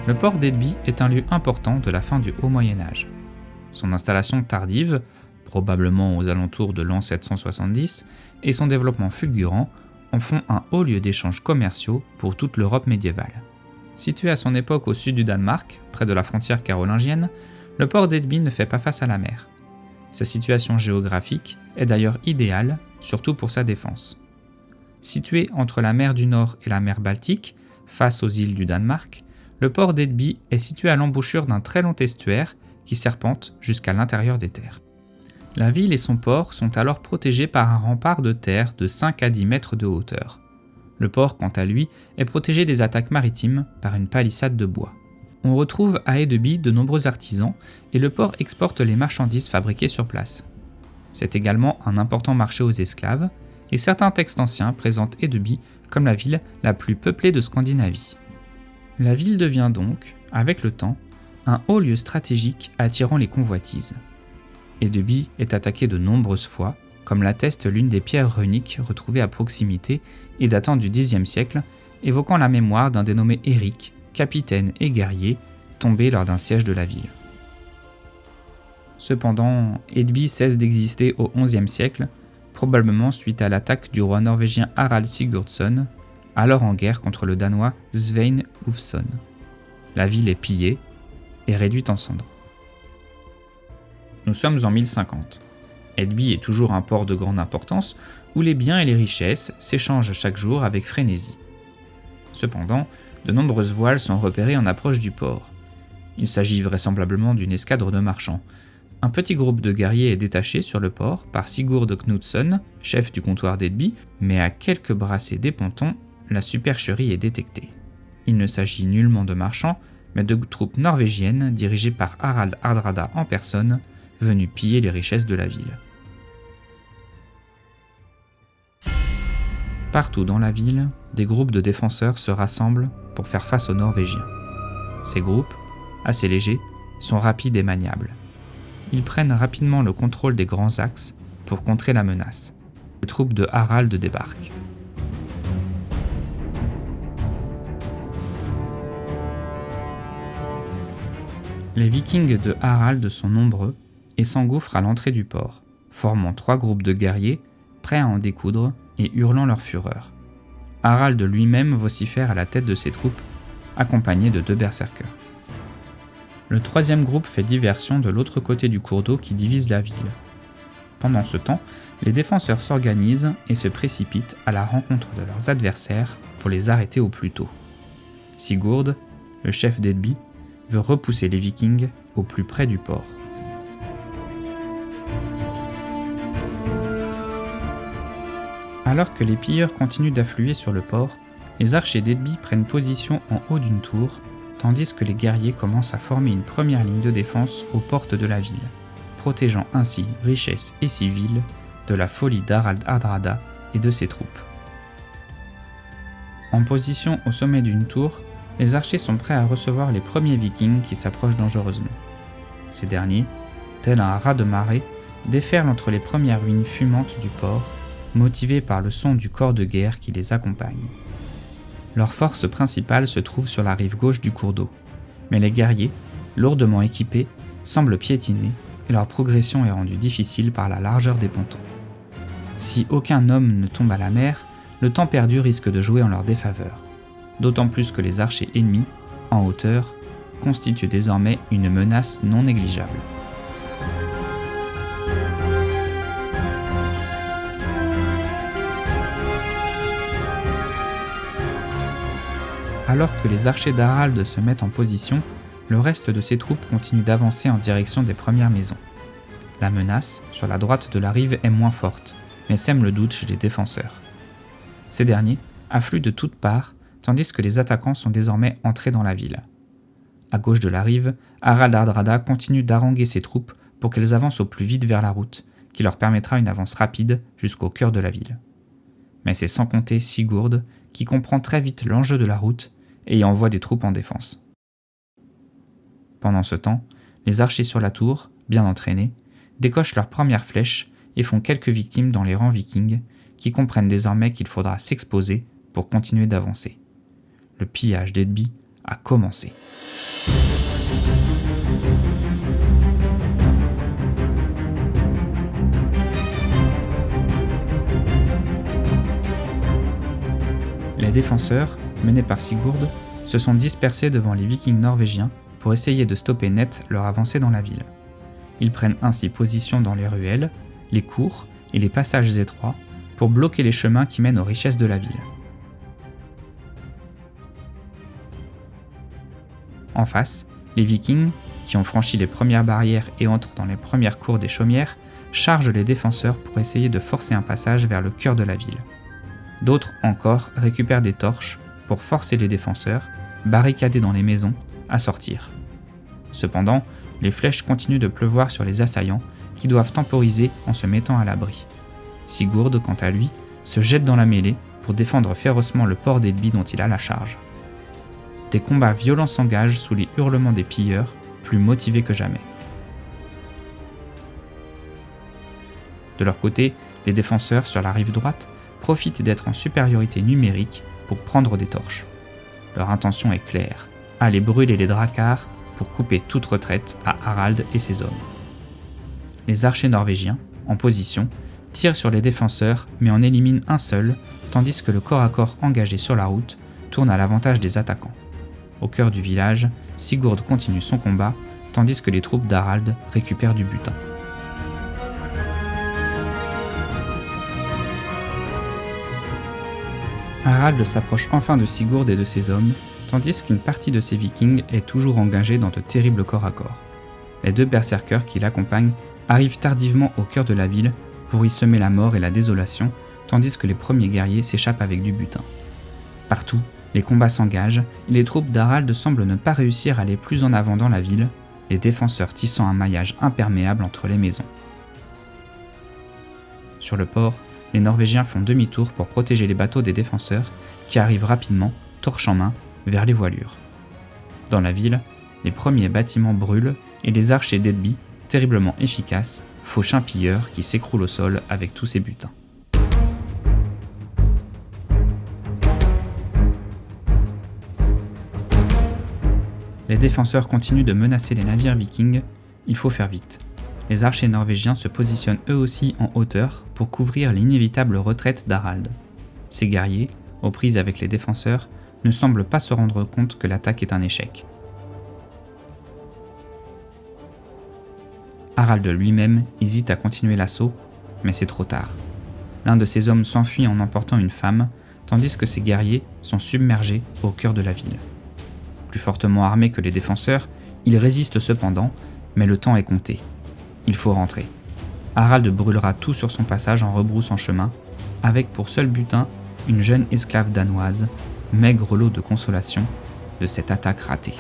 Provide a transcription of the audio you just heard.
Le port d'Edby est un lieu important de la fin du Haut Moyen-Âge. Son installation tardive, probablement aux alentours de l'an 770, et son développement fulgurant en font un haut lieu d'échanges commerciaux pour toute l'Europe médiévale. Situé à son époque au sud du Danemark, près de la frontière carolingienne, le port d'Edby ne fait pas face à la mer. Sa situation géographique est d'ailleurs idéale, surtout pour sa défense. Situé entre la mer du Nord et la mer Baltique, face aux îles du Danemark, le port d'Edby est situé à l'embouchure d'un très long estuaire qui serpente jusqu'à l'intérieur des terres. La ville et son port sont alors protégés par un rempart de terre de 5 à 10 mètres de hauteur. Le port, quant à lui, est protégé des attaques maritimes par une palissade de bois. On retrouve à Edeby de nombreux artisans et le port exporte les marchandises fabriquées sur place. C'est également un important marché aux esclaves et certains textes anciens présentent Edeby comme la ville la plus peuplée de Scandinavie. La ville devient donc, avec le temps, un haut lieu stratégique attirant les convoitises. Edeby est attaquée de nombreuses fois, comme l'atteste l'une des pierres runiques retrouvées à proximité et datant du Xe siècle, évoquant la mémoire d'un dénommé Éric, capitaine et guerrier, tombé lors d'un siège de la ville. Cependant, Edeby cesse d'exister au XIe siècle, probablement suite à l'attaque du roi norvégien Harald Sigurdsson, alors en guerre contre le danois Svein Ulfsson. La ville est pillée et réduite en cendres. Nous sommes en 1050. Edeby est toujours un port de grande importance où les biens et les richesses s'échangent chaque jour avec frénésie. Cependant, de nombreuses voiles sont repérées en approche du port. Il s'agit vraisemblablement d'une escadre de marchands. Un petit groupe de guerriers est détaché sur le port par Sigurd Knudsson, chef du comptoir d'Edeby, mais à quelques brassées des pontons, la supercherie est détectée. Il ne s'agit nullement de marchands, mais de troupes norvégiennes dirigées par Harald Hardrada en personne, venues piller les richesses de la ville. Partout dans la ville, des groupes de défenseurs se rassemblent pour faire face aux Norvégiens. Ces groupes, assez légers, sont rapides et maniables. Ils prennent rapidement le contrôle des grands axes pour contrer la menace. Les troupes de Harald débarquent. Les Vikings de Harald sont nombreux et s'engouffrent à l'entrée du port, formant 3 groupes de guerriers prêts à en découdre et hurlant leur fureur. Harald lui-même vocifère à la tête de ses troupes, accompagné de 2 berserkers. Le 3e groupe fait diversion de l'autre côté du cours d'eau qui divise la ville. Pendant ce temps, les défenseurs s'organisent et se précipitent à la rencontre de leurs adversaires pour les arrêter au plus tôt. Sigurd, le chef d'Edeby, veut repousser les Vikings au plus près du port. Alors que les pilleurs continuent d'affluer sur le port, les archers d'Edeby prennent position en haut d'une tour, tandis que les guerriers commencent à former une première ligne de défense aux portes de la ville, protégeant ainsi richesses et civils de la folie d'Harald Hardrada et de ses troupes. En position au sommet d'une tour, les archers sont prêts à recevoir les premiers vikings qui s'approchent dangereusement. Ces derniers, tel un raz de marée, déferlent entre les premières ruines fumantes du port, motivés par le son du corps de guerre qui les accompagne. Leur force principale se trouve sur la rive gauche du cours d'eau, mais les guerriers, lourdement équipés, semblent piétiner et leur progression est rendue difficile par la largeur des pontons. Si aucun homme ne tombe à la mer, le temps perdu risque de jouer en leur défaveur, d'autant plus que les archers ennemis, en hauteur, constituent désormais une menace non négligeable. Alors que les archers d'Harald se mettent en position, le reste de ses troupes continue d'avancer en direction des premières maisons. La menace, sur la droite de la rive, est moins forte, mais sème le doute chez les défenseurs. Ces derniers affluent de toutes parts, tandis que les attaquants sont désormais entrés dans la ville. À gauche de la rive, Harald Hardrada continue d'haranguer ses troupes pour qu'elles avancent au plus vite vers la route, qui leur permettra une avance rapide jusqu'au cœur de la ville. Mais c'est sans compter Sigurd, qui comprend très vite l'enjeu de la route et y envoie des troupes en défense. Pendant ce temps, les archers sur la tour, bien entraînés, décochent leurs premières flèches et font quelques victimes dans les rangs vikings, qui comprennent désormais qu'il faudra s'exposer pour continuer d'avancer. Le pillage d'Edeby a commencé. Les défenseurs, menés par Sigurd, se sont dispersés devant les Vikings norvégiens pour essayer de stopper net leur avancée dans la ville. Ils prennent ainsi position dans les ruelles, les cours et les passages étroits pour bloquer les chemins qui mènent aux richesses de la ville. En face, les Vikings, qui ont franchi les premières barrières et entrent dans les premières cours des chaumières, chargent les défenseurs pour essayer de forcer un passage vers le cœur de la ville. D'autres encore récupèrent des torches pour forcer les défenseurs, barricadés dans les maisons, à sortir. Cependant, les flèches continuent de pleuvoir sur les assaillants qui doivent temporiser en se mettant à l'abri. Sigurd, quant à lui, se jette dans la mêlée pour défendre férocement le port d'Edby dont il a la charge. Des combats violents s'engagent sous les hurlements des pilleurs, plus motivés que jamais. De leur côté, les défenseurs sur la rive droite profitent d'être en supériorité numérique pour prendre des torches. Leur intention est claire, aller brûler les dracars pour couper toute retraite à Harald et ses hommes. Les archers norvégiens, en position, tirent sur les défenseurs mais en éliminent un seul, tandis que le corps à corps engagé sur la route tourne à l'avantage des attaquants. Au cœur du village, Sigurd continue son combat, tandis que les troupes d'Harald récupèrent du butin. Harald s'approche enfin de Sigurd et de ses hommes, tandis qu'une partie de ses vikings est toujours engagée dans de terribles corps à corps. Les deux berserkers qui l'accompagnent arrivent tardivement au cœur de la ville pour y semer la mort et la désolation, tandis que les premiers guerriers s'échappent avec du butin. Partout, les combats s'engagent et les troupes d'Harald semblent ne pas réussir à aller plus en avant dans la ville, les défenseurs tissant un maillage imperméable entre les maisons. Sur le port, les Norvégiens font demi-tour pour protéger les bateaux des défenseurs qui arrivent rapidement, torche en main, vers les voilures. Dans la ville, les premiers bâtiments brûlent et les archers d'Edby, terriblement efficaces, fauchent un pilleur qui s'écroule au sol avec tous ses butins. Les défenseurs continuent de menacer les navires vikings, il faut faire vite. Les archers norvégiens se positionnent eux aussi en hauteur pour couvrir l'inévitable retraite d'Harald. Ces guerriers, aux prises avec les défenseurs, ne semblent pas se rendre compte que l'attaque est un échec. Harald lui-même hésite à continuer l'assaut, mais c'est trop tard. L'un de ses hommes s'enfuit en emportant une femme, tandis que ses guerriers sont submergés au cœur de la ville. Plus fortement armés que les défenseurs, ils résistent cependant, mais le temps est compté. Il faut rentrer. Harald brûlera tout sur son passage en rebroussant chemin, avec pour seul butin une jeune esclave danoise, maigre lot de consolation de cette attaque ratée.